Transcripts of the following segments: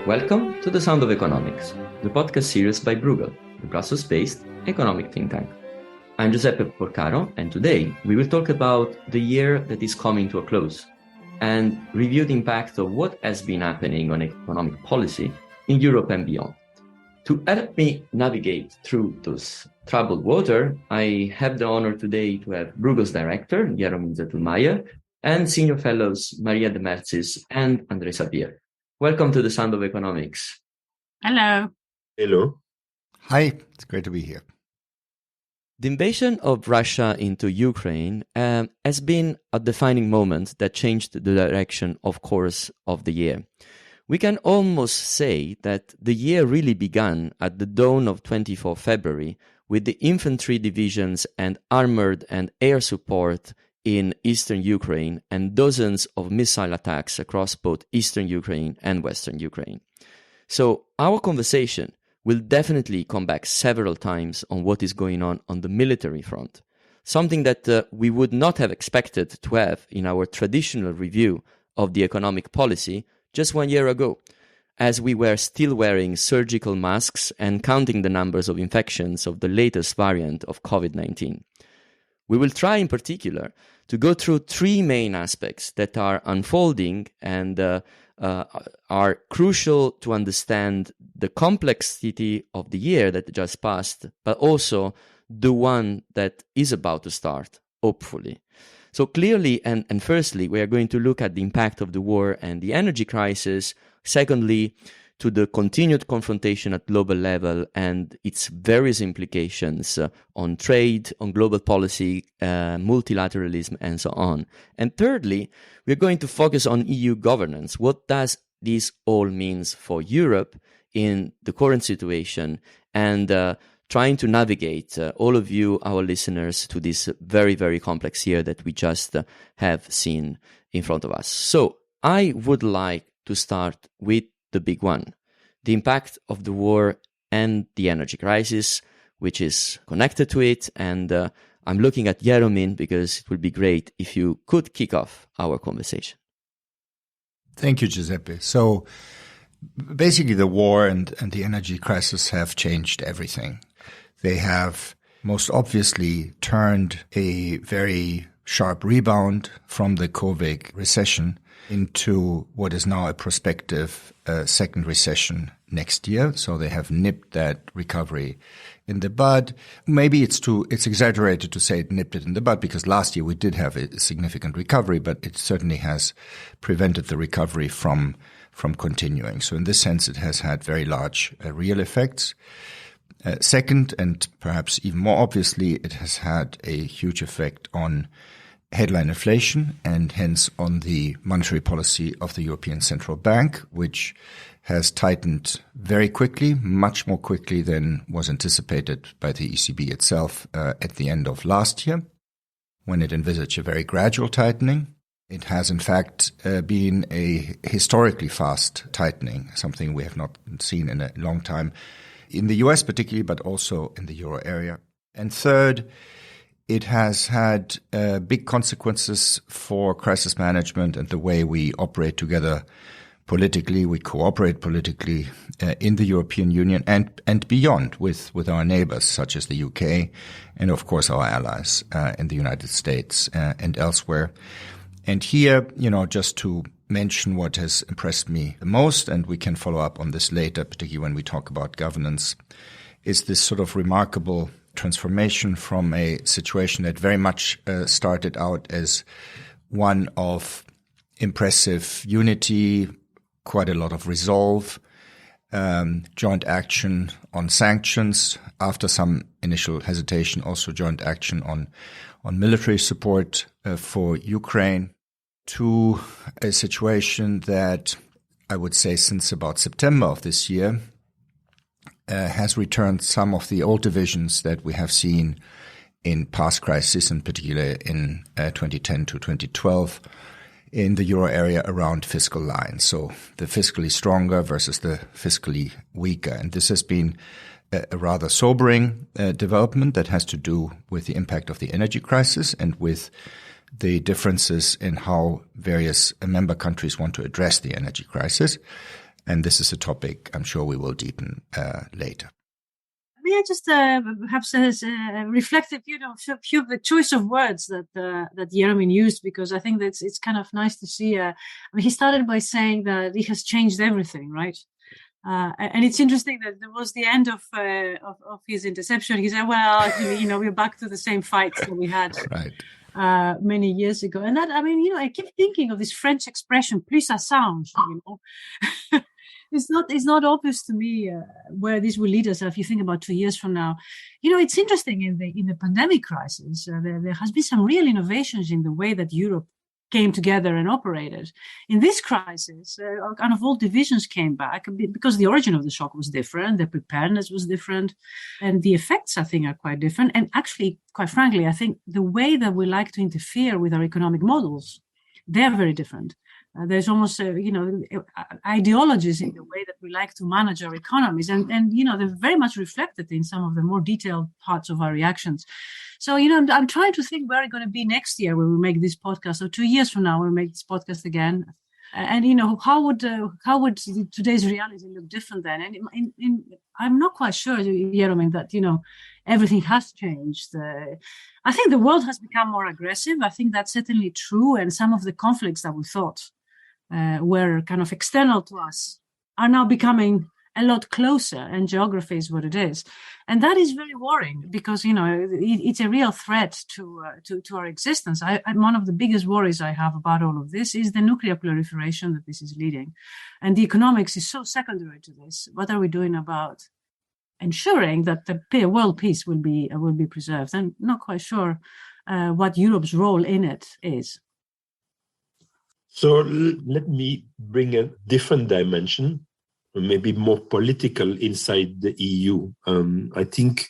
Welcome to The Sound of Economics, the podcast series by Bruegel, the Brussels-based economic think tank. I'm Giuseppe Porcaro, and today we will talk about the year that is coming to a close and review the impact of what has been happening on economic policy in Europe and beyond. To help me navigate through those troubled water, I have the honor today to have Bruegel's director, Jaromir Zettelmeier, and senior fellows Maria de Mertzis and André Sapir. Welcome to The Sound of Economics. Hello. Hello. Hi, it's great to be here. The invasion of Russia into Ukraine has been a defining moment that changed the direction, of course, of the year. We can almost say that the year really began at the dawn of 24 February with the infantry divisions and armored and air support in eastern Ukraine and dozens of missile attacks across both eastern Ukraine and western Ukraine. So our conversation will definitely come back several times on what is going on the military front, something that we would not have expected to have in our traditional review of the economic policy just 1 year ago, as we were still wearing surgical masks and counting the numbers of infections of the latest variant of COVID-19. We will try in particular to go through three main aspects that are unfolding and are crucial to understand the complexity of the year that just passed, but also the one that is about to start, hopefully. So clearly, and firstly, we are going to look at the impact of the war and the energy crisis. Secondly, to the continued confrontation at global level and its various implications on trade, on global policy, multilateralism, and so on. And thirdly, we're going to focus on EU governance. What does this all mean for Europe in the current situation, and trying to navigate all of you, our listeners, to this very, very complex year that we just have seen in front of us. So I would like to start with the big one, the impact of the war and the energy crisis, which is connected to it. And I'm looking at Jaromir because it would be great if you could kick off our conversation. Thank you, Giuseppe. So basically the war and the energy crisis have changed everything. They have most obviously turned a very sharp rebound from the COVID recession into what is now a prospective second recession next year. So they have nipped that recovery in the bud. Maybe it's exaggerated to say it nipped it in the bud, because last year we did have a significant recovery, but it certainly has prevented the recovery from continuing. So in this sense, it has had very large real effects. Second, and perhaps even more obviously, it has had a huge effect on headline inflation and hence on the monetary policy of the European Central Bank, which has tightened very quickly, much more quickly than was anticipated by the ECB itself at the end of last year, when it envisaged a very gradual tightening. It has, in fact, been a historically fast tightening, something we have not seen in a long time, in the US particularly, but also in the euro area. And third, it has had big consequences for crisis management and the way we operate together politically. We cooperate politically in the European Union and beyond with our neighbors, such as the UK, and of course our allies in the United States and elsewhere. And here, just to mention what has impressed me the most, and we can follow up on this later, particularly when we talk about governance, is this sort of remarkable transformation from a situation that very much started out as one of impressive unity, quite a lot of resolve, joint action on sanctions, after some initial hesitation, also joint action on military support for Ukraine, to a situation that I would say since about September of this year has returned some of the old divisions that we have seen in past crises, in particular in 2010 to 2012, in the euro area around fiscal lines. So the fiscally stronger versus the fiscally weaker. And this has been a rather sobering development that has to do with the impact of the energy crisis and with the differences in how various member countries want to address the energy crisis. And this is a topic I'm sure we will deepen later. May I just perhaps reflect a few of the choice of words that Jeromin used, because I think that it's kind of nice to see. He started by saying that he has changed everything, right? And it's interesting that towards the end of his interception, he said, "Well, we're back to the same fights that we had right. Many years ago." And that, I keep thinking of this French expression, "plus ça change," It's not obvious to me where this will lead us if you think about 2 years from now. It's interesting in the pandemic crisis, there has been some real innovations in the way that Europe came together and operated. In this crisis, kind of all divisions came back because the origin of the shock was different, the preparedness was different, and the effects, I think, are quite different. And actually, quite frankly, I think the way that we like to interfere with our economic models, they're very different. There's almost, ideologies in the way that we like to manage our economies. And they're very much reflected in some of the more detailed parts of our reactions. So, I'm trying to think where we're going to be next year when we make this podcast, or 2 years from now when we make this podcast again. And, how would today's reality look different then? And I'm not quite sure, Jeromin, that, everything has changed. I think the world has become more aggressive. I think that's certainly true. And some of the conflicts that we thought were kind of external to us are now becoming a lot closer, and geography is what it is. And that is very worrying because, it's a real threat to our existence. One of the biggest worries I have about all of this is the nuclear proliferation that this is leading. And the economics is so secondary to this. What are we doing about ensuring that the world peace will be preserved? I'm not quite sure what Europe's role in it is. So let me bring a different dimension, maybe more political inside the EU. I think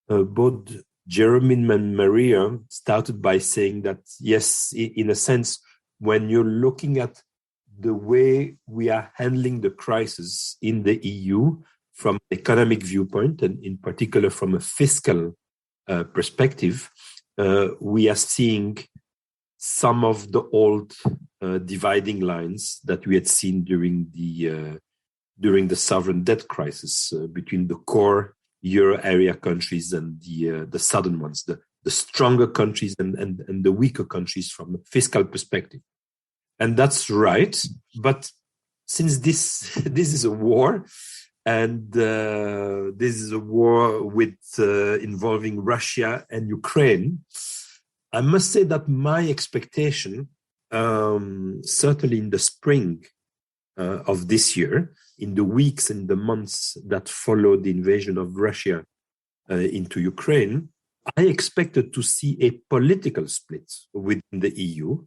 both Jeromin and Maria started by saying that, yes, in a sense, when you're looking at the way we are handling the crisis in the EU from an economic viewpoint, and in particular from a fiscal perspective, we are seeing some of the old dividing lines that we had seen during the sovereign debt crisis between the core euro area countries and the southern ones, the stronger countries and the weaker countries from a fiscal perspective. And that's right. But since this is a war, and this is a war with involving Russia and Ukraine, I must say that my expectation, certainly in the spring of this year, in the weeks and the months that followed the invasion of Russia into Ukraine, I expected to see a political split within the EU,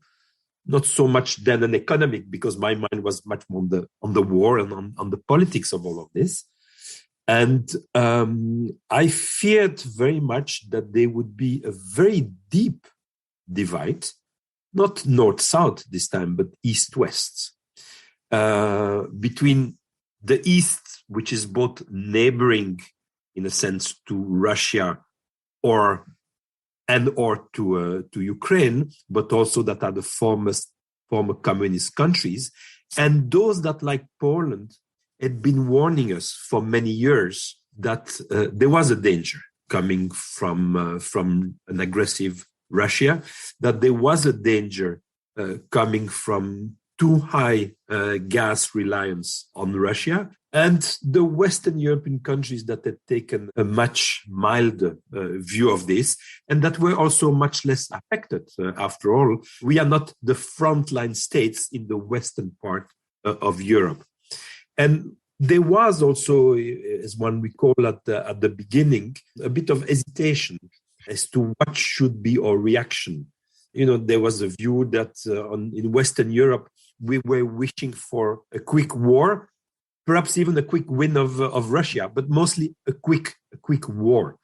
not so much then an economic, because my mind was much more on the war and on the politics of all of this. And I feared very much that there would be a very deep divide, not north-south this time, but east-west, between the East, which is both neighboring, in a sense, to Russia or to Ukraine, but also that are the former communist countries, and those that, like Poland, had been warning us for many years that there was a danger coming from an aggressive Russia, that there was a danger coming from too high gas reliance on Russia, and the Western European countries that had taken a much milder view of this, and that were also much less affected. After all, we are not the frontline states in the western part of Europe. And there was also, as one recall at the beginning, a bit of hesitation as to what should be our reaction. There was a view that in Western Europe, we were wishing for a quick war, perhaps even a quick win of Russia, but mostly a quick war.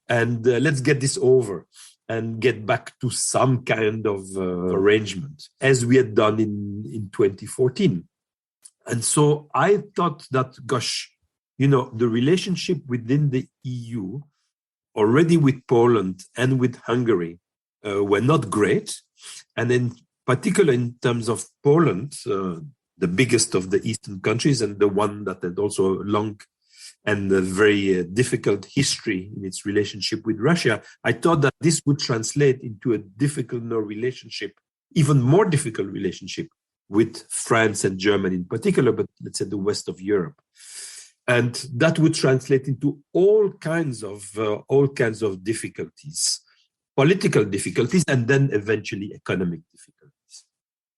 And let's get this over and get back to some kind of arrangement, as we had done in 2014. And so I thought that, gosh, the relationship within the EU, already with Poland and with Hungary, were not great. And in particular, in terms of Poland, the biggest of the Eastern countries and the one that had also a long and a very difficult history in its relationship with Russia, I thought that this would translate into a difficult relationship, even more difficult relationship with France and Germany in particular, but let's say the west of Europe. And that would translate into all kinds of difficulties, political difficulties, and then eventually economic difficulties.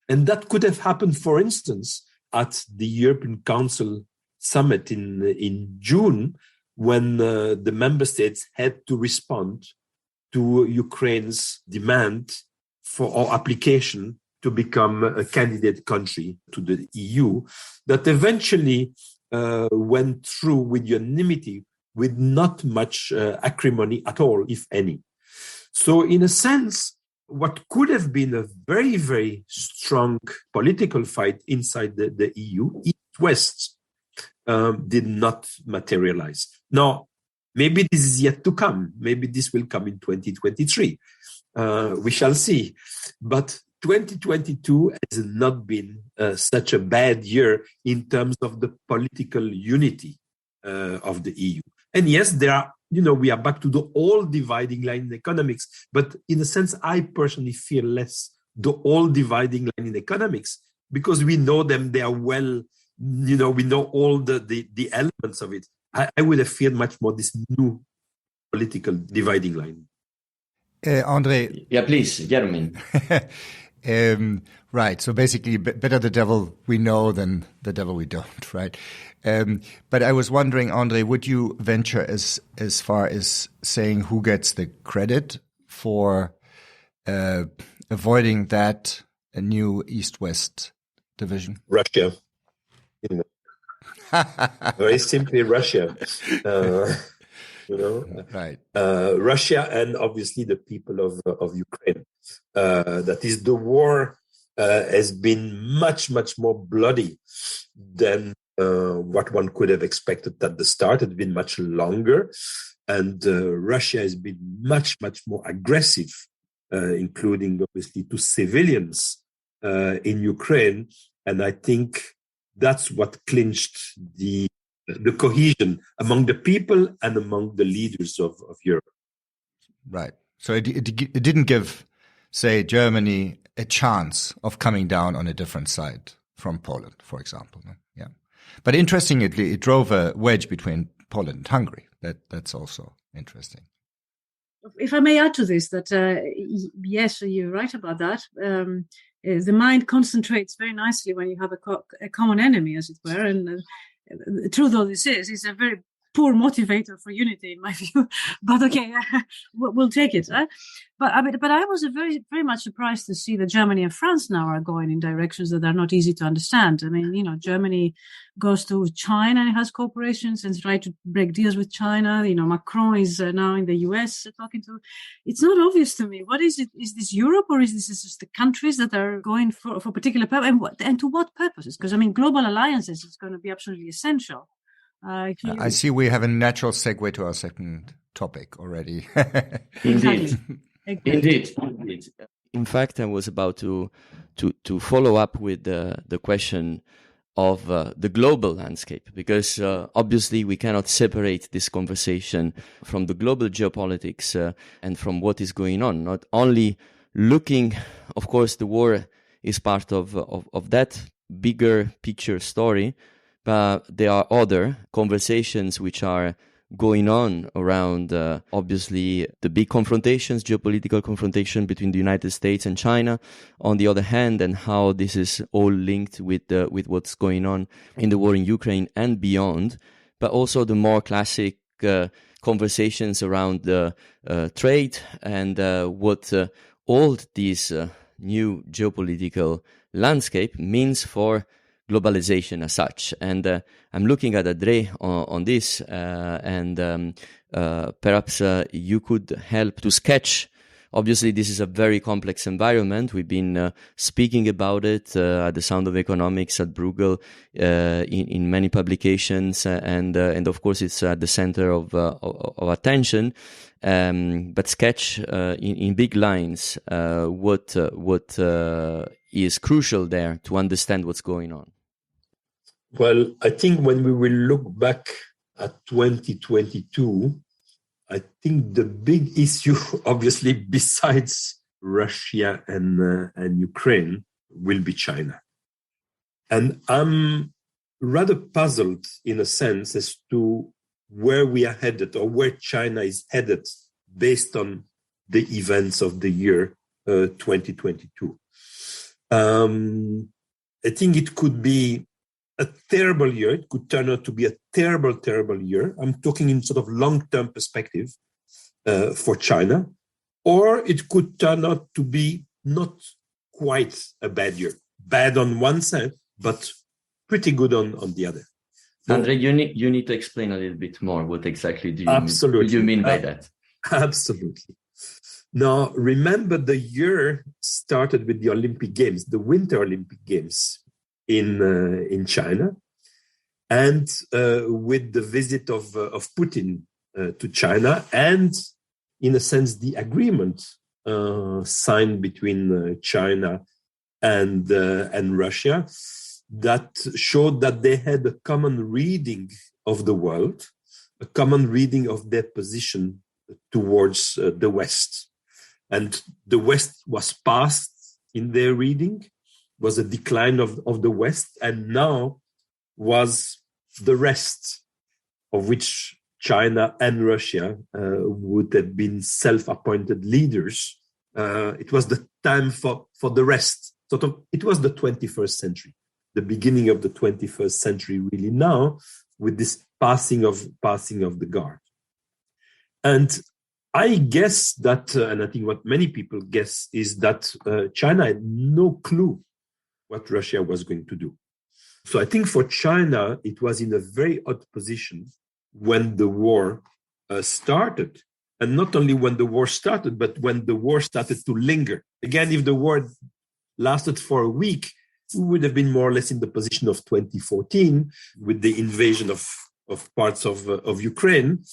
And that could have happened, for instance, at the European Council summit in June, when the member states had to respond to Ukraine's demand for or application to become a candidate country to the EU, that eventually went through with unanimity, with not much acrimony at all, if any. So in a sense, what could have been a very, very strong political fight inside the EU, East-West, did not materialize. Now, maybe this is yet to come. Maybe this will come in 2023. We shall see. But 2022 has not been such a bad year in terms of the political unity of the EU. And yes, there are, we are back to the old dividing line in economics. But in a sense, I personally fear less the old dividing line in economics, because we know them, they are well, we know all the elements of it. I would have feared much more this new political dividing line. Andre. Yeah, please, Jeremy. Right. So basically, better the devil we know than the devil we don't, right? But I was wondering, Andre, would you venture as far as saying who gets the credit for avoiding that new East-West division? Russia. Very simply, Russia. Right. Russia and obviously the people of Ukraine. That is, the war has been much, much more bloody than what one could have expected at the start. It's been much longer, and Russia has been much, much more aggressive, including obviously to civilians in Ukraine. And I think that's what clinched the cohesion among the people and among the leaders of Europe. Right. So it didn't give, say, Germany a chance of coming down on a different side from Poland, for example. Yeah. But interestingly, it drove a wedge between Poland and Hungary. That's also interesting. If I may add to this, that yes, you're right about that. The mind concentrates very nicely when you have a common enemy, as it were. And the truth of this is, it's a very poor motivator for unity, in my view. But okay, we'll take it. But I was very, very much surprised to see that Germany and France now are going in directions that are not easy to understand. I mean, Germany goes to China and has corporations and tries to break deals with China. Macron is now in the US talking to. It's not obvious to me. What is it? Is this Europe, or is this just the countries that are going for particular purpose? And to what purposes? Because global alliances is going to be absolutely essential. I see we have a natural segue to our second topic already. Indeed. Indeed. In fact, I was about to follow up with the question of the global landscape, because obviously we cannot separate this conversation from the global geopolitics and from what is going on. Not only looking, of course, the war is part of that bigger picture story, but there are other conversations which are going on around, obviously, the big confrontations, geopolitical confrontation between the United States and China, on the other hand, and how this is all linked with what's going on in the war in Ukraine and beyond, but also the more classic conversations around trade and what all these new geopolitical landscape means for globalization as such. And I'm looking at André on this, and perhaps you could help to sketch Obviously, this is a very complex environment. We've been speaking about it at the Sound of Economics at Bruegel in many publications, and of course, it's at the center of attention. But sketch in big lines what is crucial there to understand what's going on. Well, I think when we will look back at 2022, I think the big issue, obviously, besides Russia and Ukraine, will be China. And I'm rather puzzled, in a sense, as to where we are headed or where China is headed based on the events of the year 2022. I think it could be a terrible year. It could turn out to be a terrible, terrible year. I'm talking in sort of long-term perspective for China. Or it could turn out to be not quite a bad year. Bad on one side, but pretty good on the other. Andre, you need to explain a little bit more. What exactly do you mean by that? Absolutely. Now, remember the year started with the Olympic Games, the Winter Olympic Games in China, and with the visit of Putin to China, and in a sense the agreement signed between China and Russia that showed that they had a common reading of the world, a common reading of their position towards the West. And the West was past in their reading, was a decline of the West, and now was the rest, of which China and Russia would have been self-appointed leaders. It was the time for the rest. It was the 21st century, the beginning of the 21st century, really now, with this passing of the guard. And I guess that, and I think what many people guess, is that China had no clue what Russia was going to do. So I think for China, it was in a very odd position when the war started. And not only when the war started, but when the war started to linger. Again, if the war lasted for a week, we would have been more or less in the position of 2014 with the invasion of parts of Ukraine.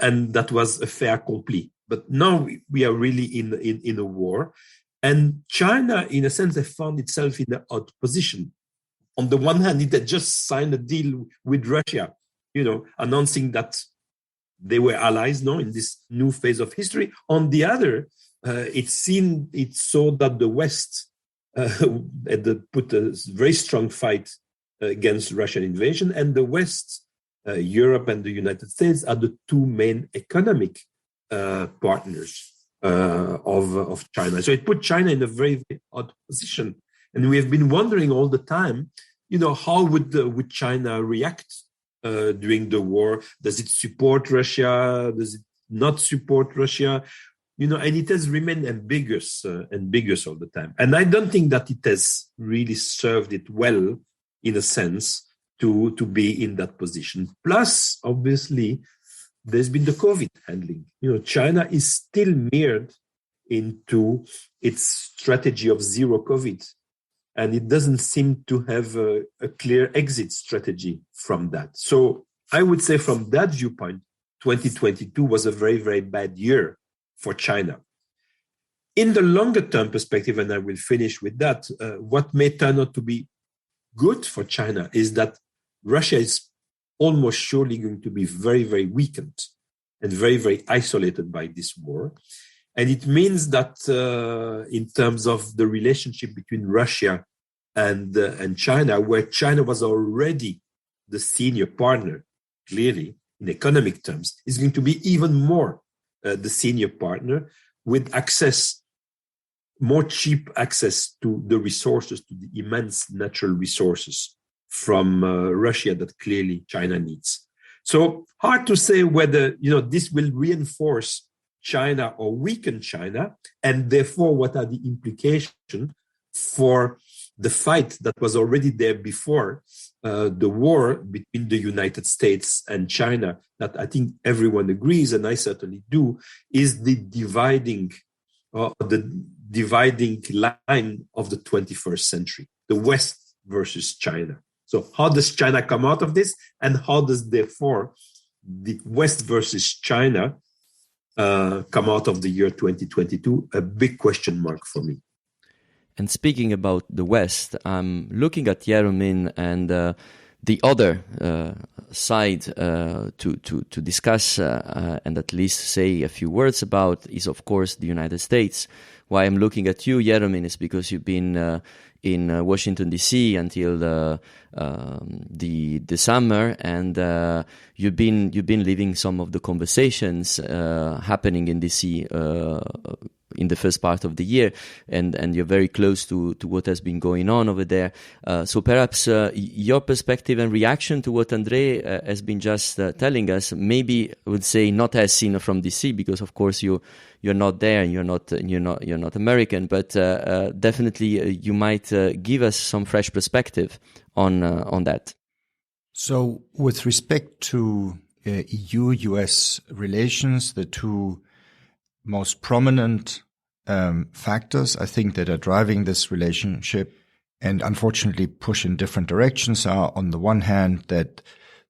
And that was a fait accompli. But now we are really in a war. And China, in a sense, has found itself in an odd position. On the one hand, it had just signed a deal with Russia, announcing that they were allies now in this new phase of history. On the other, it saw that the West had put a very strong fight against Russian invasion, and the West, Europe and the United States, are the two main economic partners of China. So it put China in a very, very odd position. And we have been wondering all the time, how would China react during the war? Does it support Russia? Does it not support Russia? And it has remained ambiguous all the time. And I don't think that it has really served it well, in a sense, to be in that position. Plus, obviously, there's been the COVID handling. China is still mired into its strategy of zero COVID. And it doesn't seem to have a clear exit strategy from that. So I would say from that viewpoint, 2022 was a very, very bad year for China. In the longer term perspective, and I will finish with that, what may turn out to be good for China is that Russia is almost surely going to be very, very weakened and very, very isolated by this war. And it means that in terms of the relationship between Russia and China, where China was already the senior partner, clearly, in economic terms, is going to be even more the senior partner with more cheap access to the resources, to the immense natural resources from Russia that clearly China needs. So hard to say whether this will reinforce China or weaken China, and therefore what are the implications for the fight that was already there before the war between the United States and China, that I think everyone agrees, and I certainly do, is the dividing the dividing line of the 21st century, the West versus China. So how does China come out of this? And how does, therefore, the West versus China come out of the year 2022? A big question mark for me. And speaking about the West, I'm looking at Yeromin and the other side to discuss and at least say a few words about is, of course, the United States. Why I'm looking at you, Yeromin, is because you've been in Washington, D.C. until the summer, and you've been leading some of the conversations happening in D.C. In the first part of the year, and you're very close to what has been going on over there. So perhaps your perspective and reaction to what André has been just telling us, maybe I would say not as seen from DC, because of course you're not there and you're not American, but definitely you might give us some fresh perspective on that. So with respect to EU-US relations, the two most prominent factors, I think, that are driving this relationship and unfortunately push in different directions are, on the one hand, that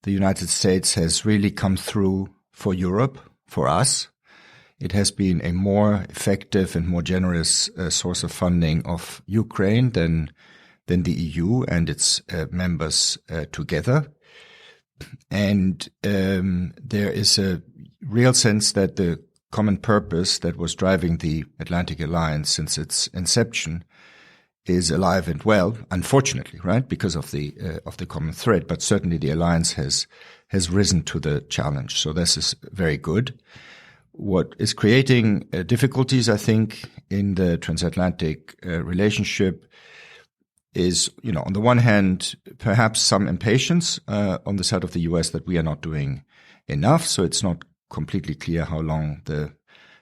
the United States has really come through for Europe, for us. It has been a more effective and more generous source of funding of Ukraine than the EU and its members together. And there is a real sense that the common purpose that was driving the Atlantic Alliance since its inception is alive and well, unfortunately, right, because of the common thread. But certainly the alliance has risen to the challenge. So this is very good. What is creating difficulties, I think, in the transatlantic relationship is, on the one hand, perhaps some impatience on the side of the US that we are not doing enough. So it's not completely clear how long the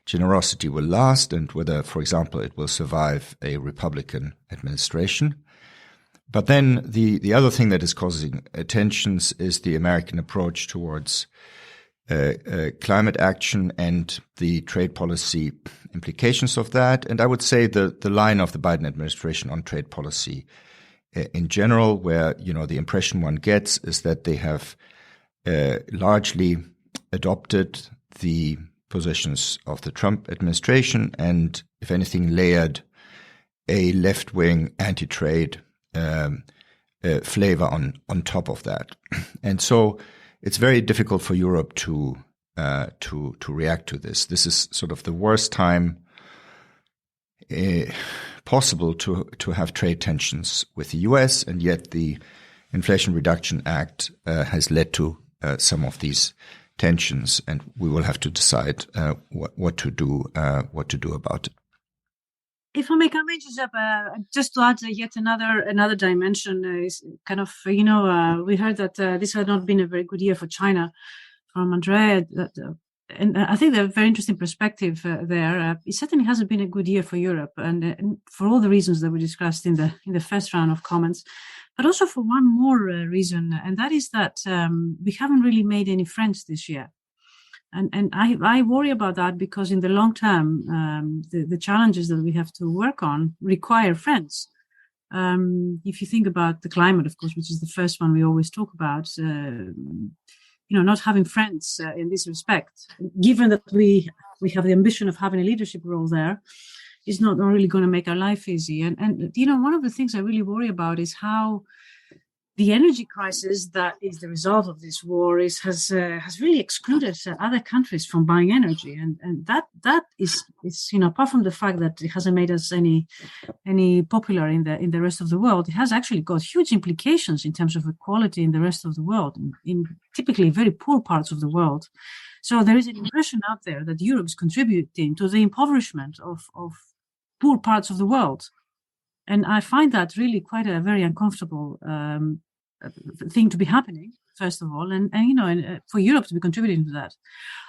generosity will last and whether, for example, it will survive a Republican administration. But then the other thing that is causing tensions is the American approach towards climate action and the trade policy implications of that. And I would say the line of the Biden administration on trade policy in general, where, the impression one gets is that they have largely adopted the positions of the Trump administration and, if anything, layered a left-wing anti-trade flavor on top of that. And so it's very difficult for Europe to react to this. This is sort of the worst time possible to have trade tensions with the US, and yet the Inflation Reduction Act has led to some of these tensions, and we will have to decide what to do about it. If I may come in, Giuseppe, just to add yet another dimension is kind of, we heard that this had not been a very good year for China from Andrea, and I think there's a very interesting perspective there. It certainly hasn't been a good year for Europe, and for all the reasons that we discussed in the first round of comments, but also for one more reason, and that is that we haven't really made any friends this year. And I worry about that because in the long term, the challenges that we have to work on require friends. If you think about the climate, of course, which is the first one we always talk about, not having friends in this respect, given that we have the ambition of having a leadership role there, is not really going to make our life easy. And one of the things I really worry about is how the energy crisis that is the result of this war has really excluded other countries from buying energy, and that is apart from the fact that it hasn't made us any popular in the rest of the world, it has actually got huge implications in terms of equality in the rest of the world, in typically very poor parts of the world. So there is an impression out there that Europe is contributing to the impoverishment of poor parts of the world, and I find that really quite a very uncomfortable thing to be happening, first of all, and for Europe to be contributing to that.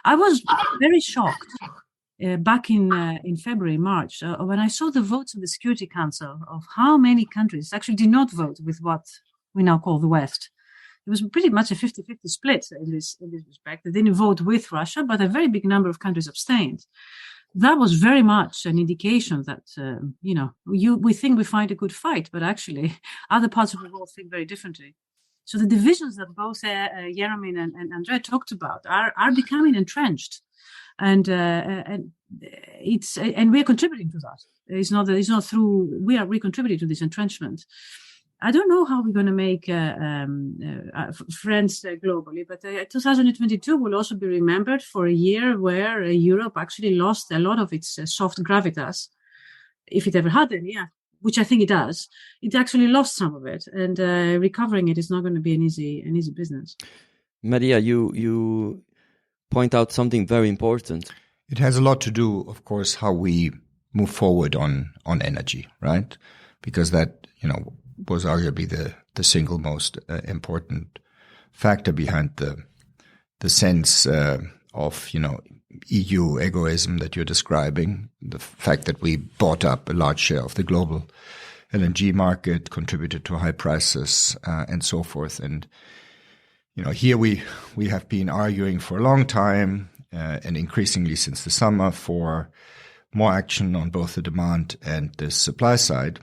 I was very shocked back in February, March, when I saw the votes in the Security Council of how many countries actually did not vote with what we now call the West. It was pretty much a 50-50 split in this respect. They didn't vote with Russia, but a very big number of countries abstained. that was very much an indication that, we think we fight a good fight, but actually other parts of the world think very differently. So the divisions that both Jeremy and Andrea talked about are becoming entrenched, and we're contributing to that. It's not through we contributing to this entrenchment. I don't know how we're going to make friends globally, but 2022 will also be remembered for a year where Europe actually lost a lot of its soft gravitas, if it ever had any, which I think it does. It actually lost some of it, and recovering it is not going to be an easy business. Maria, you point out something very important. It has a lot to do, of course, how we move forward on energy, right? Because that, was arguably the single most important factor behind the sense of EU egoism that you're describing. The fact that we bought up a large share of the global LNG market, contributed to high prices, and so forth. And here we have been arguing for a long time, and increasingly since the summer, for more action on both the demand and the supply side.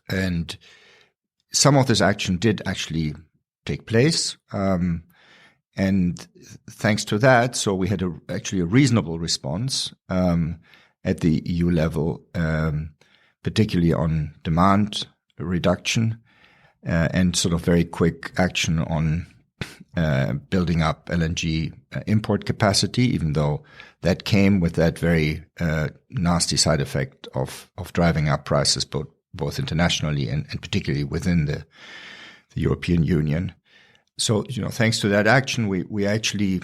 And some of this action did actually take place. And thanks to that, so we had actually a reasonable response at the EU level, particularly on demand reduction, and sort of very quick action on building up LNG import capacity, even though that came with that very nasty side effect of driving up prices both internationally and particularly within the European Union. So, thanks to that action, we actually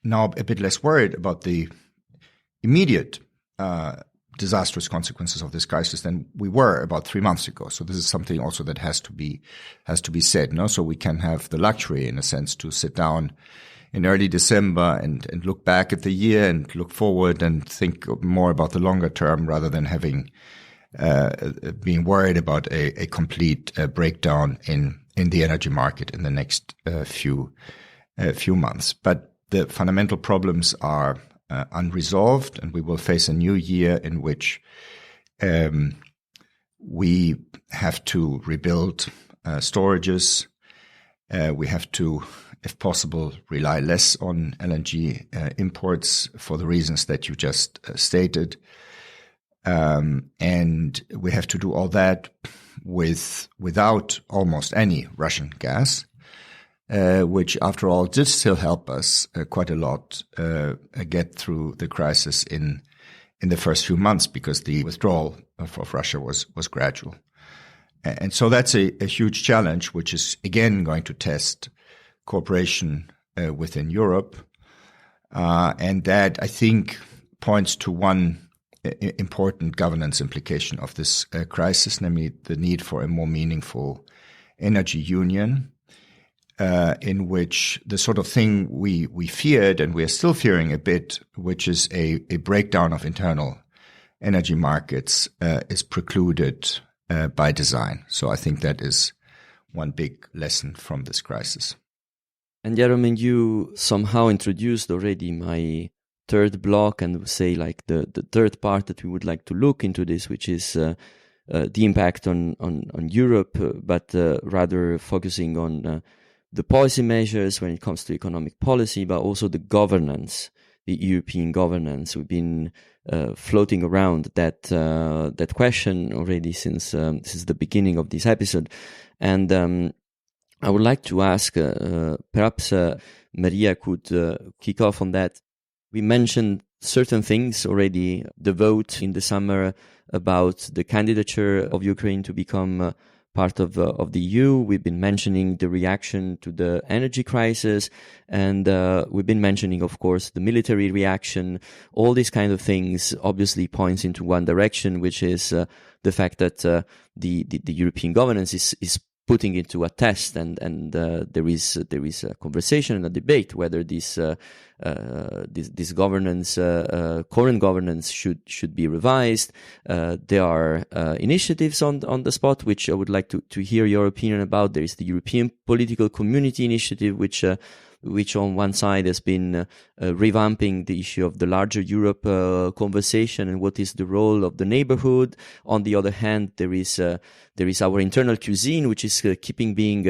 now a bit less worried about the immediate disastrous consequences of this crisis than we were about 3 months ago. So this is something also that has to be said, no? So we can have the luxury, in a sense, to sit down in early December and look back at the year and look forward and think more about the longer term rather than having being worried about a complete breakdown in the energy market in the next few months. But the fundamental problems are unresolved, and we will face a new year in which we have to rebuild storages. We have to, if possible, rely less on LNG imports for the reasons that you just stated. And we have to do all that without almost any Russian gas, which, after all, did still help us quite a lot get through the crisis in the first few months, because the withdrawal of Russia was gradual. And so that's a huge challenge, which is again going to test cooperation within Europe, and that, I think, points to one important governance implication of this crisis, namely the need for a more meaningful energy union, in which the sort of thing we feared, and we are still fearing a bit, which is a breakdown of internal energy markets, is precluded by design. So I think that is one big lesson from this crisis. And Jeremy, you somehow introduced already my third block, and say like the third part that we would like to look into this, which is the impact on Europe, but rather focusing on the policy measures when it comes to economic policy, but also the governance, the European governance. We've been floating around that question already since the beginning of this episode, and I would like to ask, perhaps Maria could kick off on that. We mentioned certain things already, the vote in the summer about the candidature of Ukraine to become part of the EU. We've been mentioning the reaction to the energy crisis, and we've been mentioning, of course, the military reaction. All these kind of things obviously points into one direction, which is the fact that the European governance is putting into a test, and there is a conversation and a debate whether this governance, current governance, should be revised. There are initiatives on the spot which I would like to hear your opinion about. There is the European Political Community Initiative, which which on one side has been revamping the issue of the larger Europe conversation and what is the role of the neighborhood. On the other hand, there is our internal cuisine, which is keeping being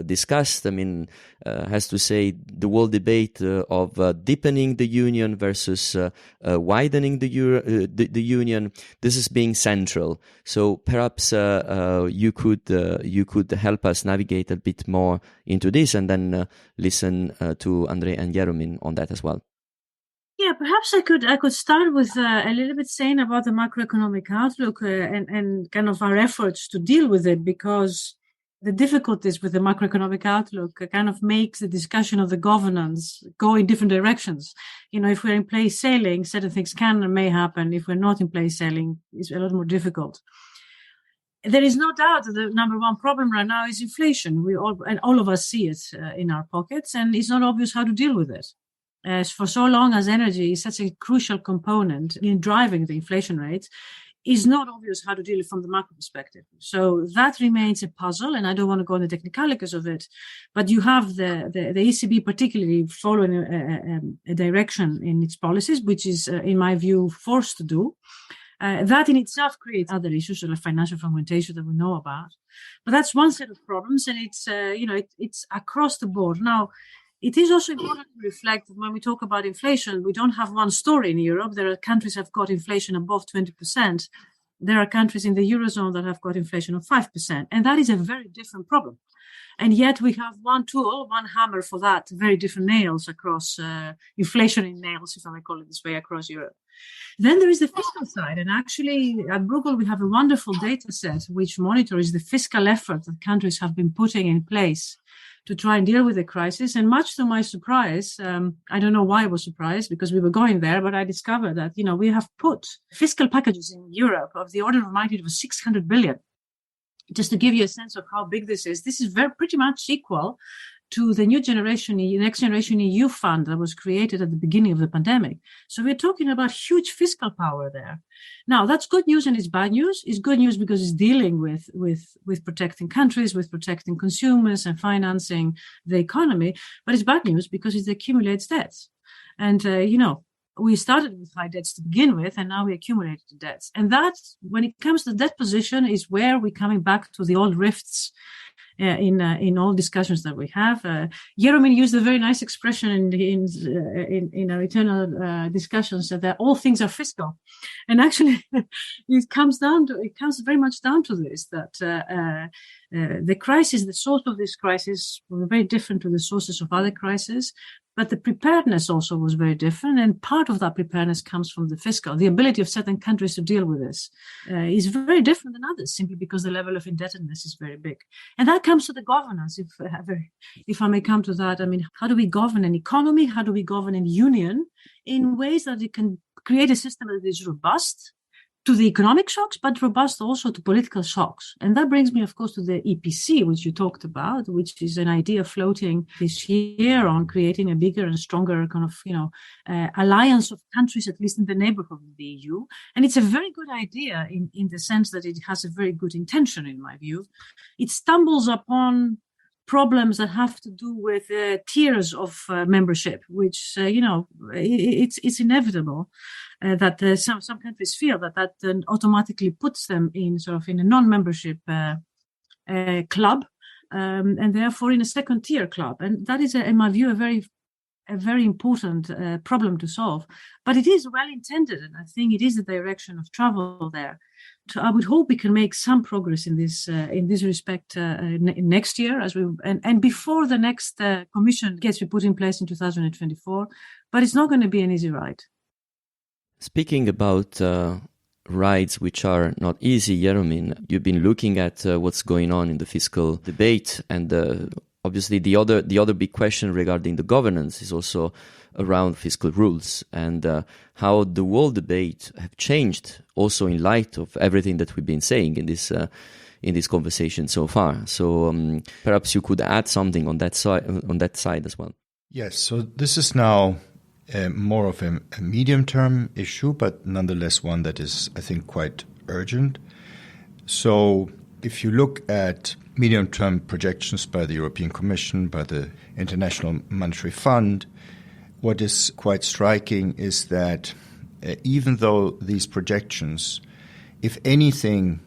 discussed. I mean, has to say the whole debate of deepening the union versus widening the union. This is being central. So perhaps you could help us navigate a bit more into this, and then listen to André and Jeromin on that as well. Yeah, perhaps I could start with a little bit saying about the macroeconomic outlook and kind of our efforts to deal with it, because the difficulties with the macroeconomic outlook kind of makes the discussion of the governance go in different directions. You know, if we're in place sailing, certain things can and may happen. If we're not in place sailing, it's a lot more difficult. There is no doubt that the number one problem right now is inflation. All of us see it in our pockets, and it's not obvious how to deal with it. As for so long as energy is such a crucial component in driving the inflation rates, it's not obvious how to deal with it from the macro perspective. So that remains a puzzle, and I don't want to go into the technicalities of it, but you have the ECB particularly following a direction in its policies, which is, in my view, forced to do. That in itself creates other issues, like financial fragmentation that we know about. But that's one set of problems, and it's across the board. Now, it is also important to reflect that when we talk about inflation, we don't have one story in Europe. There are countries that have got inflation above 20%. There are countries in the Eurozone that have got inflation of 5%. And that is a very different problem. And yet we have one tool, one hammer for that, very different nails across, inflationary nails, if I may call it this way, across Europe. Then there is the fiscal side. And actually, at Bruegel, we have a wonderful data set which monitors the fiscal effort that countries have been putting in place to try and deal with the crisis. And much to my surprise, I don't know why I was surprised, because we were going there, but I discovered that, we have put fiscal packages in Europe of the order of magnitude of 600 billion. Just to give you a sense of how big this is pretty much equal to the Next Generation EU fund that was created at the beginning of the pandemic. So we're talking about huge fiscal power there. Now, that's good news and it's bad news. It's good news because it's dealing with protecting countries, with protecting consumers and financing the economy. But it's bad news because it accumulates debts. And, we started with high debts to begin with, and now we accumulated the debts. And that, when it comes to the debt position, is where we're coming back to the old rifts in all discussions that we have. Jeromin used a very nice expression in our internal discussions that all things are fiscal, and actually it comes very much down to this, that the crisis, the source of this crisis, were very different to the sources of other crises. But the preparedness also was very different. And part of that preparedness comes from the fiscal. The ability of certain countries to deal with this is very different than others, simply because the level of indebtedness is very big. And that comes to the governance, if I may come to that. I mean, how do we govern an economy? How do we govern a union in ways that it can create a system that is robust to the economic shocks, but robust also to political shocks? And that brings me, of course, to the EPC, which you talked about, which is an idea floating this year on creating a bigger and stronger kind of, alliance of countries, at least in the neighborhood of the EU. And it's a very good idea in the sense that it has a very good intention, in my view. It stumbles upon problems that have to do with tiers of membership, which, it's inevitable. That some countries feel that automatically puts them in a non-membership club, and therefore in a second-tier club. And that is, in my view, a very important problem to solve. But it is well intended, and I think it is the direction of travel there. So I would hope we can make some progress in this respect next year, and before the next Commission gets put in place in 2024. But it's not going to be an easy ride. Speaking about rides which are not easy, Jeromin, you've been looking at what's going on in the fiscal debate, and obviously the other big question regarding the governance is also around fiscal rules and how the whole debate have changed, also in light of everything that we've been saying in this conversation so far. So perhaps you could add something on that side as well. Yes. So this is now more of a medium-term issue, but nonetheless one that is, I think, quite urgent. So if you look at medium-term projections by the European Commission, by the International Monetary Fund, what is quite striking is that even though these projections, if anything,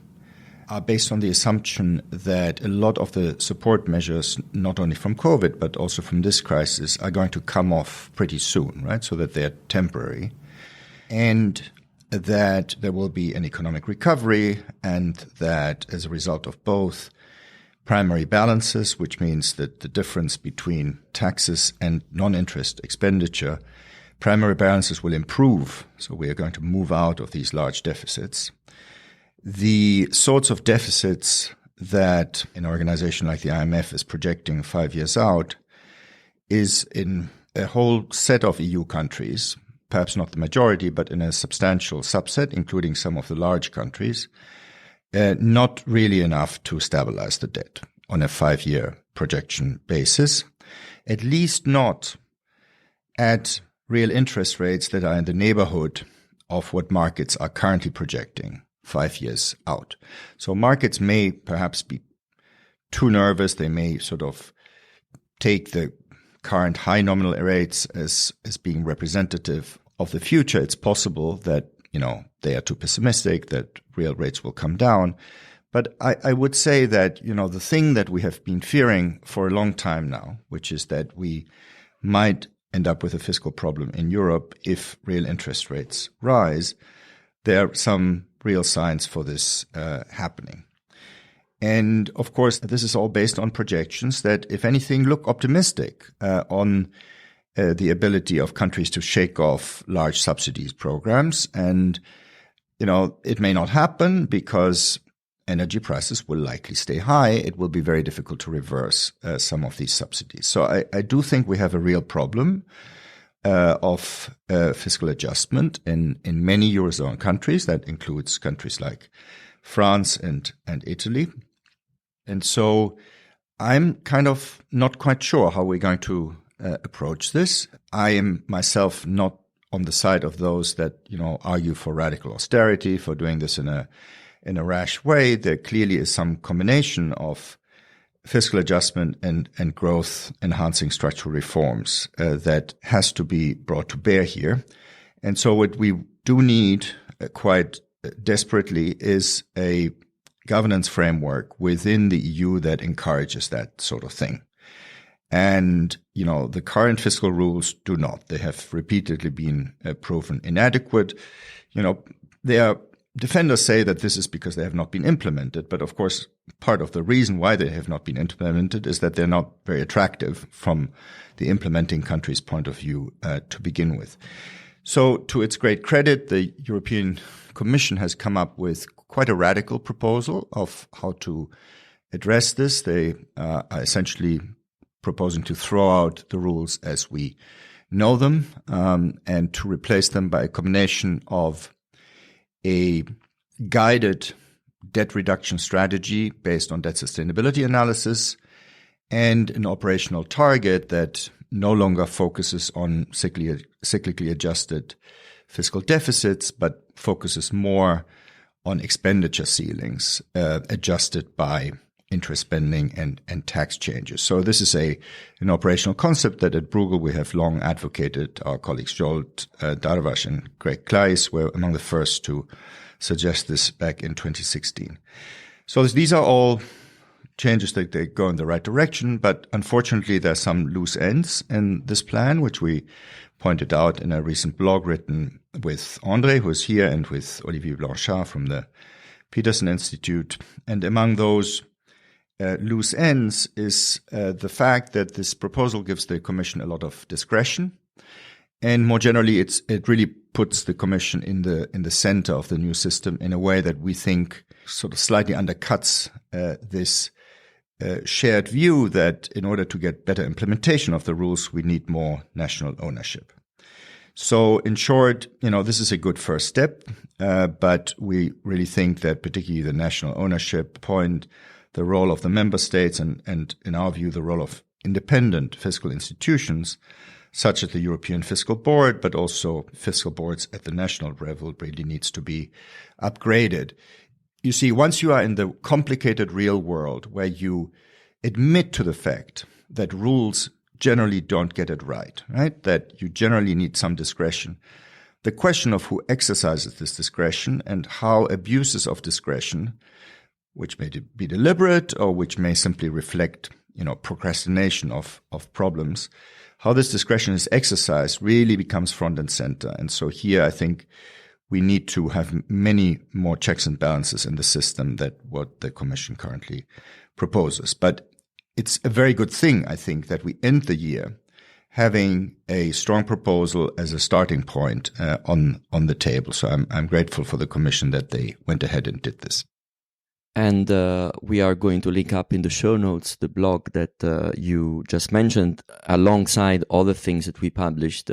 are based on the assumption that a lot of the support measures, not only from COVID, but also from this crisis, are going to come off pretty soon, right? So that they're temporary. And that there will be an economic recovery, and that as a result of both primary balances, which means that the difference between taxes and non-interest expenditure, primary balances will improve. So we are going to move out of these large deficits. The sorts of deficits that an organization like the IMF is projecting 5 years out is in a whole set of EU countries, perhaps not the majority, but in a substantial subset, including some of the large countries, not really enough to stabilize the debt on a 5-year projection basis, at least not at real interest rates that are in the neighborhood of what markets are currently projecting 5 years out. So markets may perhaps be too nervous. They may sort of take the current high nominal rates as being representative of the future. It's possible that, they are too pessimistic, that real rates will come down. But I would say that, the thing that we have been fearing for a long time now, which is that we might end up with a fiscal problem in Europe if real interest rates rise, there are some real signs for this happening. And of course, this is all based on projections that, if anything, look optimistic on the ability of countries to shake off large subsidies programs. And, it may not happen because energy prices will likely stay high. It will be very difficult to reverse some of these subsidies. So I do think we have a real problem of fiscal adjustment in many Eurozone countries. That includes countries like France and Italy. And so I'm kind of not quite sure how we're going to approach this. I am myself not on the side of those that, argue for radical austerity, for doing this in a rash way. There clearly is some combination of fiscal adjustment and growth enhancing structural reforms that has to be brought to bear here. And so what we do need quite desperately is a governance framework within the EU that encourages that sort of thing. And, the current fiscal rules do not. They have repeatedly been proven inadequate. Defenders say that this is because they have not been implemented. But of course, part of the reason why they have not been implemented is that they're not very attractive from the implementing country's point of view to begin with. So to its great credit, the European Commission has come up with quite a radical proposal of how to address this. They are essentially proposing to throw out the rules as we know them and to replace them by a combination of a guided debt reduction strategy based on debt sustainability analysis and an operational target that no longer focuses on cyclically adjusted fiscal deficits, but focuses more on expenditure ceilings adjusted by interest spending and tax changes. So this is an operational concept that at Bruegel we have long advocated. Our colleagues Zsolt Darvas and Greg Kleis were among the first to suggest this back in 2016. So these are all changes that they go in the right direction, but unfortunately there are some loose ends in this plan, which we pointed out in a recent blog written with André, who is here, and with Olivier Blanchard from the Peterson Institute. And among those loose ends is the fact that this proposal gives the Commission a lot of discretion, and more generally, it really puts the Commission in the center of the new system in a way that we think sort of slightly undercuts this shared view that in order to get better implementation of the rules, we need more national ownership. So in short, this is a good first step, but we really think that particularly the national ownership point, the role of the member states, and in our view, the role of independent fiscal institutions, such as the European Fiscal Board, but also fiscal boards at the national level, really needs to be upgraded. you see, once you are in the complicated real world where you admit to the fact that rules generally don't get it right, that you generally need some discretion, the question of who exercises this discretion and how abuses of discretion, which may be deliberate or which may simply reflect, procrastination of problems, how this discretion is exercised really becomes front and center. And so here I think we need to have many more checks and balances in the system than what the Commission currently proposes. But it's a very good thing, I think, that we end the year having a strong proposal as a starting point on the table. So I'm grateful for the Commission that they went ahead and did this. And we are going to link up in the show notes the blog that you just mentioned, alongside other things that we published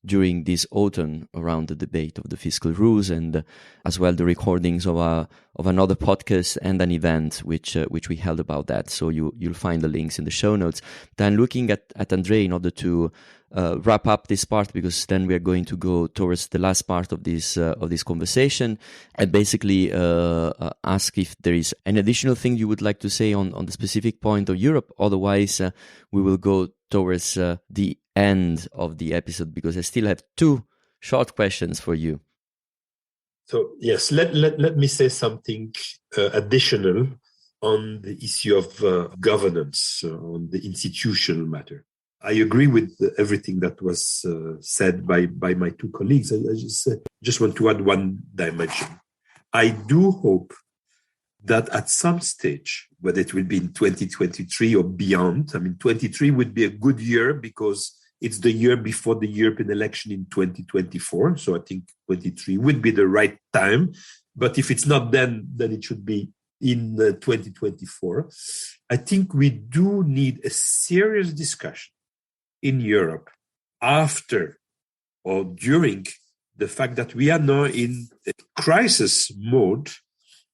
during this autumn around the debate of the fiscal rules, and as well the recordings of another podcast and an event which we held about that. So you'll find the links in the show notes. Then looking at André in order to wrap up this part, because then we are going to go towards the last part of this conversation, and basically ask if there is an additional thing you would like to say on the specific point of Europe. Otherwise, we will go towards the end of the episode, because I still have 2 short questions for you. So yes, let me say something additional on the issue of governance, on the institutional matter. I agree with everything that was said by my 2 colleagues. I just want to add one dimension. I do hope that at some stage, whether it will be in 2023 or beyond, 23 would be a good year because it's the year before the European election in 2024. So I think 23 would be the right time. But if it's not then it should be in 2024. I think we do need a serious discussion in Europe after or during the fact that we are now in a crisis mode,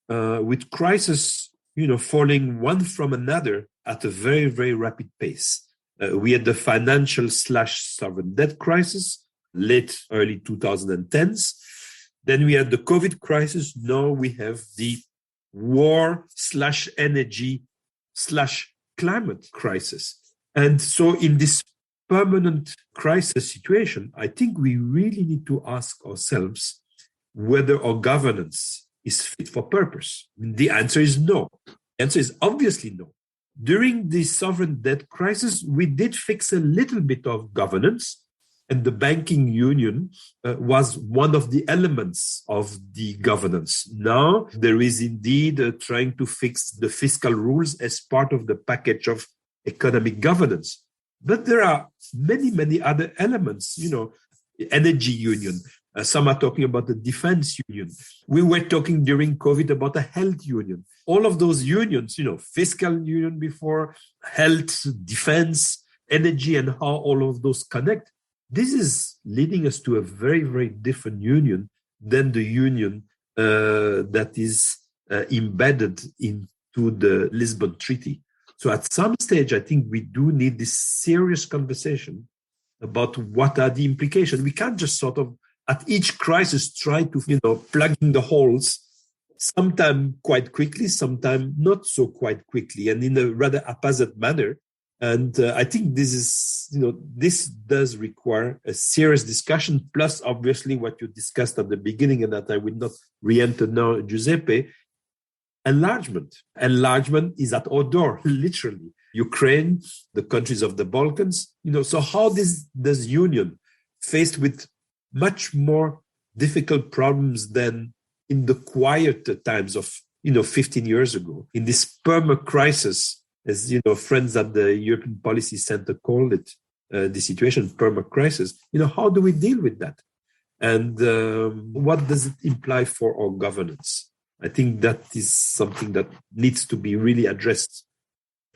with crisis, falling one from another at a very, very rapid pace. We had the financial/sovereign debt crisis, late early 2010s. Then we had the COVID crisis. Now we have the war/energy/climate crisis. And so in this permanent crisis situation, I think we really need to ask ourselves whether our governance is fit for purpose. The answer is no. The answer is obviously no. During the sovereign debt crisis, we did fix a little bit of governance, and the banking union was one of the elements of the governance. Now, there is indeed trying to fix the fiscal rules as part of the package of economic governance. But there are many, many other elements, energy union. Some are talking about the defense union. We were talking during COVID about a health union. All of those unions, fiscal union before, health, defense, energy, and how all of those connect. This is leading us to a very, very different union than the union that is embedded into the Lisbon Treaty. So at some stage, I think we do need this serious conversation about what are the implications. We can't just sort of, at each crisis, try to, plug in the holes, sometimes quite quickly, sometimes not so quite quickly, and in a rather haphazard manner. And I think this is, this does require a serious discussion, plus obviously what you discussed at the beginning, and that I will not re-enter now, Giuseppe. Enlargement. Enlargement is at our door, literally. Ukraine, the countries of the Balkans, so how does union, faced with much more difficult problems than in the quieter times of, 15 years ago, in this perma-crisis, as, friends at the European Policy Center called it, the situation, perma-crisis, how do we deal with that? And what does it imply for our governance? I think that is something that needs to be really addressed.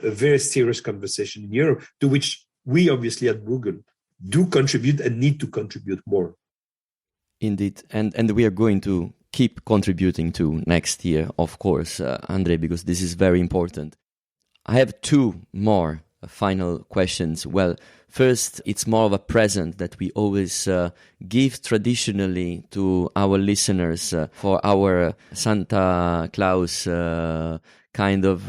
A very serious conversation in Europe, to which we obviously at Bruegel do contribute and need to contribute more. Indeed. And we are going to keep contributing to next year, of course, André, because this is very important. I have 2 more final questions. Well, first, it's more of a present that we always give traditionally to our listeners for our Santa Claus kind of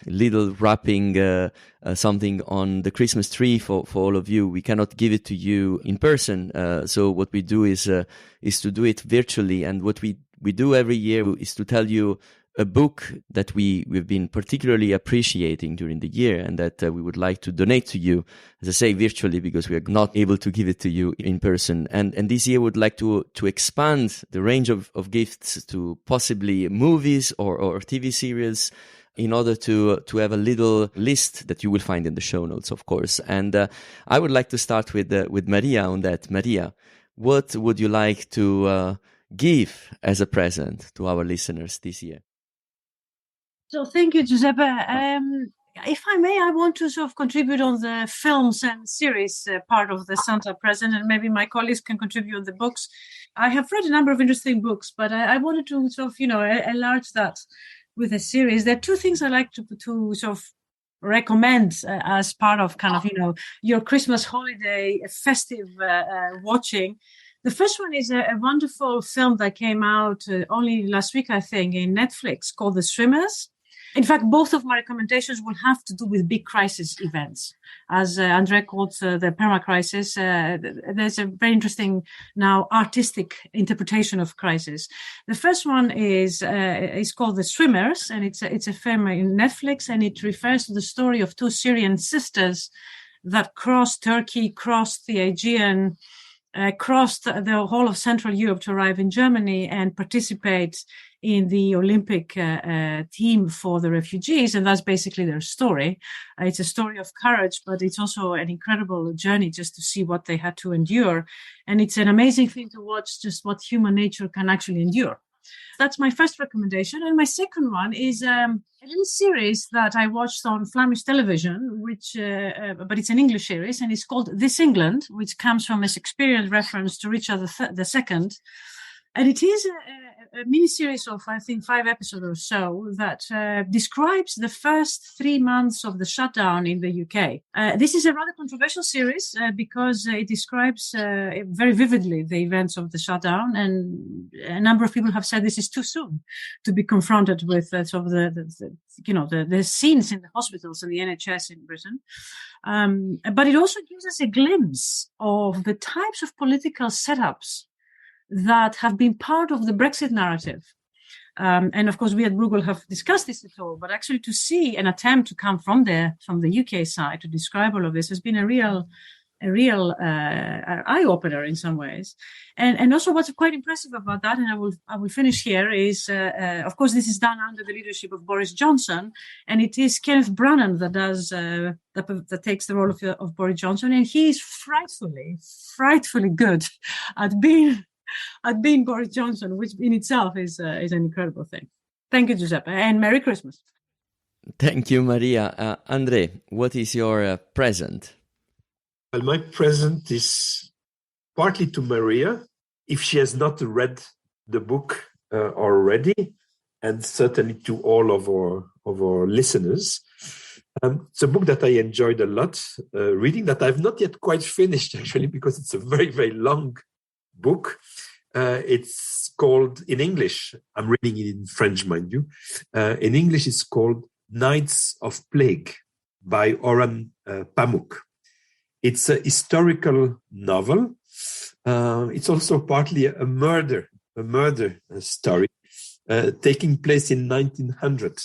little wrapping something on the Christmas tree for all of you. We cannot give it to you in person. So what we do is to do it virtually. And what we do every year is to tell you a book that we've been particularly appreciating during the year and that we would like to donate to you, as I say, virtually, because we are not able to give it to you in person. And this year would like to expand the range of gifts to possibly movies or TV series, in order to have a little list that you will find in the show notes, of course. And I would like to start with Maria on that. Maria, what would you like to give as a present to our listeners this year? So thank you, Giuseppe. If I may, I want to sort of contribute on the films and series part of the Santa present, and maybe my colleagues can contribute on the books. I have read a number of interesting books, but I wanted to sort of, enlarge that with a series. There are two things I like to sort of recommend as part of kind of, your Christmas holiday festive watching. The first one is a wonderful film that came out only last week, I think, in Netflix, called The Swimmers. In fact, both of my recommendations will have to do with big crisis events. As André called the perma-crisis, there's a very interesting now artistic interpretation of crisis. The first one is called The Swimmers, and it's a film in Netflix, and it refers to the story of two Syrian sisters that crossed Turkey, crossed the Aegean, crossed the whole of Central Europe to arrive in Germany and participate in the Olympic team for the refugees. And that's basically their story. It's a story of courage, but it's also an incredible journey just to see what they had to endure. And it's an amazing thing to watch, just what human nature can actually endure. That's my first recommendation. And my second one is a little series that I watched on Flemish television, but it's an English series, and it's called This England, which comes from a Shakespearean reference to Richard II. And it is a mini-series of, I think, 5 episodes or so that describes the first 3 months of the shutdown in the UK. This is a rather controversial series because it describes very vividly the events of the shutdown, and a number of people have said this is too soon to be confronted with sort of the scenes in the hospitals and the NHS in Britain. But it also gives us a glimpse of the types of political setups that have been part of the Brexit narrative. And of course, we at Bruegel have discussed this at all, but actually to see an attempt to come from the UK side to describe all of this has been a real eye-opener in some ways. And also what's quite impressive about that, and I will finish here, is, of course, this is done under the leadership of Boris Johnson, and it is Kenneth Branagh that does, that takes the role of Boris Johnson, and he is frightfully good at being Boris Johnson, which in itself is an incredible thing. Thank you, Giuseppe, and Merry Christmas. Thank you, Maria. André, what is your present? Well, my present is partly to Maria, if she has not read the book already, and certainly to all of our listeners. It's a book that I enjoyed a lot reading, that I've not yet quite finished, actually, because it's a very, very long book. It's called, in English, I'm reading it in French, mind you. In English, it's called Nights of Plague by Orhan Pamuk. It's a historical novel. It's also partly a murder story taking place in 1900.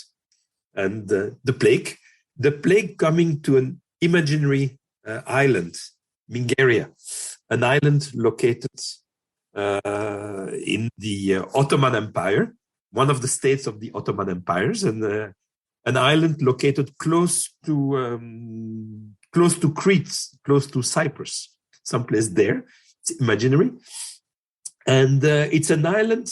And the plague coming to an imaginary island, Mingaria, an island located in the Ottoman Empire, one of the states of the Ottoman Empires, and an island located close to Crete, close to Cyprus, someplace there. It's imaginary. And it's an island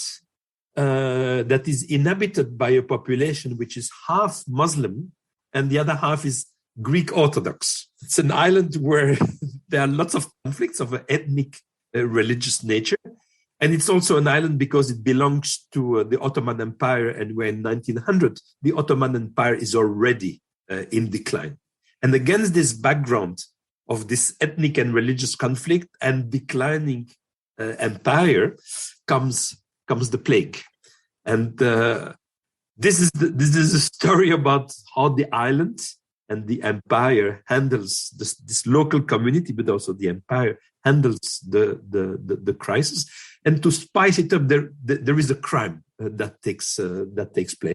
that is inhabited by a population which is half Muslim and the other half is Greek Orthodox. It's an island where there are lots of conflicts of an ethnic, religious nature. And it's also an island because it belongs to the Ottoman Empire, and where in 1900, the Ottoman Empire is already in decline. And against this background of this ethnic and religious conflict and declining empire comes the plague. And this is a story about how the island and the empire handles this local community, but also the empire handles the crisis. And to spice it up, there is a crime that takes place,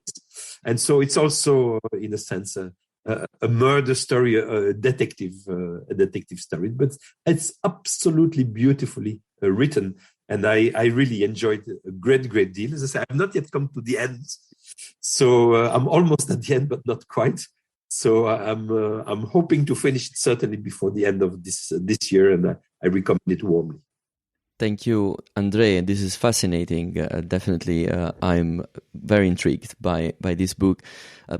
and so it's also, in a sense, a murder story, a detective story. But it's absolutely beautifully written, and I really enjoyed a great deal. As I say, I've not yet come to the end, so I'm almost at the end, but not quite. So I'm hoping to finish it certainly before the end of this year, and I recommend it warmly. Thank you, André. This is fascinating. Definitely, I'm very intrigued by this book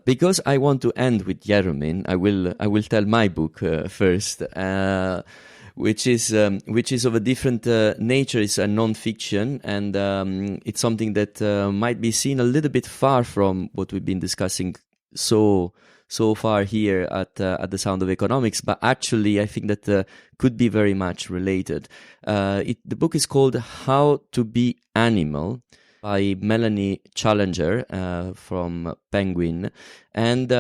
because I want to end with Jeromin. I will tell my book first, which is of a different nature. It's a non-fiction, and it's something that might be seen a little bit far from what we've been discussing so far here at the Sound of Economics, but actually I think that could be very much related. The book is called How to Be Animal by Melanie Challenger from Penguin, and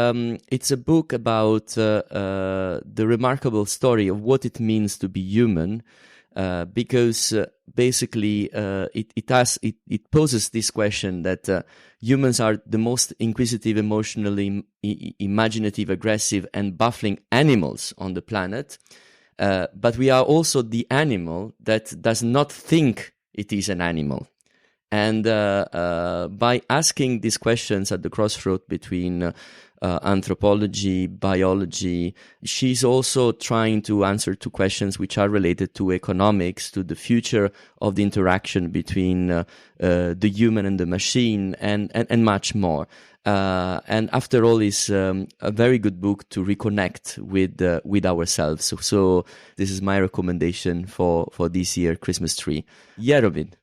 it's a book about the remarkable story of what it means to be human. Because basically it poses this question that humans are the most inquisitive, emotionally imaginative, aggressive, and baffling animals on the planet, but we are also the animal that does not think it is an animal. And by asking these questions at the crossroad between anthropology, biology, she's also trying to answer to questions which are related to economics, to the future of the interaction between the human and the machine, and much more. And after all, is a very good book to reconnect with ourselves. So this is my recommendation for this year Christmas tree. Jeromin.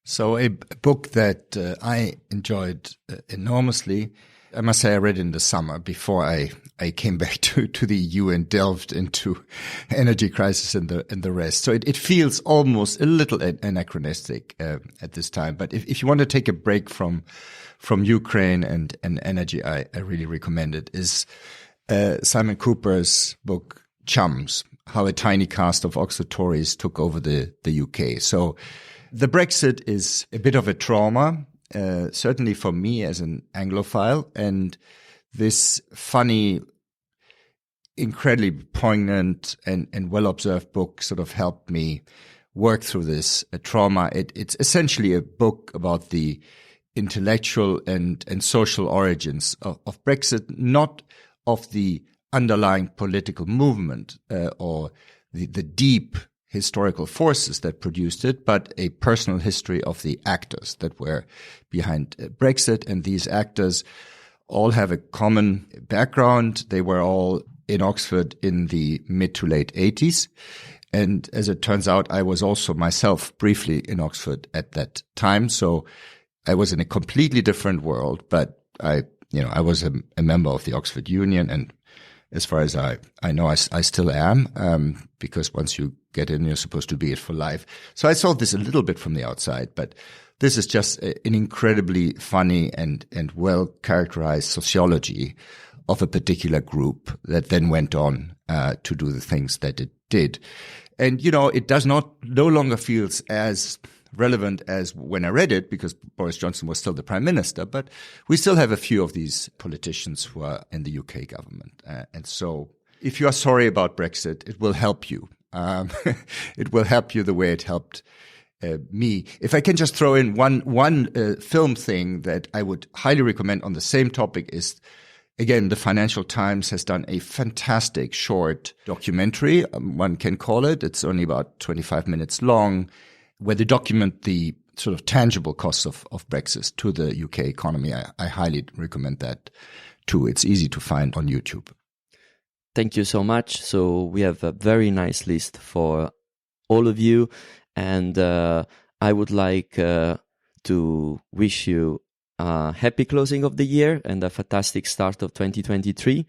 So a book that I enjoyed enormously, I must say I read in the summer before I came back to the EU and delved into energy crisis and the rest. So it feels almost a little anachronistic at this time. But if you want to take a break from Ukraine and energy, I really recommend it, is Simon Cooper's book Chums, How a Tiny Cast of Oxford Tories Took Over the UK. So the Brexit is a bit of a trauma, certainly for me as an Anglophile, and this funny, incredibly poignant and well-observed book sort of helped me work through this trauma. It's essentially a book about the intellectual and social origins of Brexit, not of the underlying political movement or the deep historical forces that produced it, but a personal history of the actors that were behind Brexit. And these actors all have a common background. They were all in Oxford in the mid to late 80s. And as it turns out, I was also myself briefly in Oxford at that time. So I was in a completely different world, but I was a member of the Oxford Union, and as far as I know, I still am, because once you get in, you're supposed to be it for life. So I saw this a little bit from the outside, but this is just an incredibly funny and well-characterized sociology of a particular group that then went on to do the things that it did. And, it does no longer feels as relevant as when I read it, because Boris Johnson was still the prime minister, but we still have a few of these politicians who are in the UK government. And so if you are sorry about Brexit, it will help you. It will help you the way it helped me. If I can just throw in one film thing that I would highly recommend on the same topic is, again, the Financial Times has done a fantastic short documentary, one can call it. It's only about 25 minutes long, where they document the sort of tangible costs of Brexit to the UK economy. I highly recommend that too. It's easy to find on YouTube. Thank you so much. So we have a very nice list for all of you. And I would like to wish you a happy closing of the year and a fantastic start of 2023.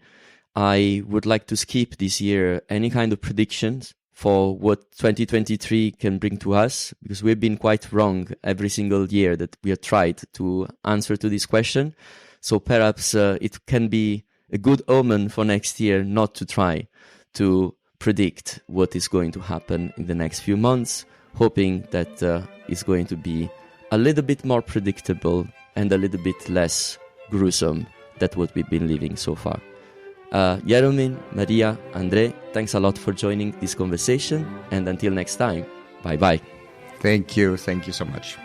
I would like to skip this year any kind of predictions for what 2023 can bring to us, because we've been quite wrong every single year that we have tried to answer to this question. So perhaps it can be a good omen for next year not to try to predict what is going to happen in the next few months, hoping that it's going to be a little bit more predictable and a little bit less gruesome than what we've been living so far. Jeromin, Maria, André, thanks a lot for joining this conversation, and until next time, bye-bye. Thank you so much.